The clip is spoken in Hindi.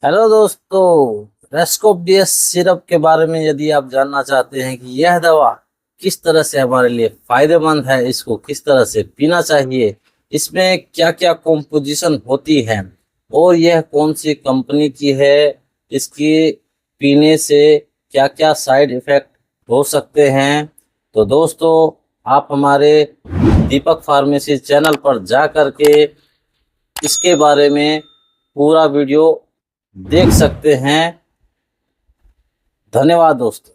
हेलो दोस्तों, रेस्कोप डीएस सिरप के बारे में यदि आप जानना चाहते हैं कि यह दवा किस तरह से हमारे लिए फायदेमंद है, इसको किस तरह से पीना चाहिए, इसमें क्या क्या कॉम्पोजिशन होती है और यह कौन सी कंपनी की है, इसकी पीने से क्या क्या साइड इफेक्ट हो सकते हैं, तो दोस्तों आप हमारे दीपक फार्मेसी चैनल पर जा करके इसके बारे में पूरा वीडियो देख सकते हैं। धन्यवाद दोस्तों।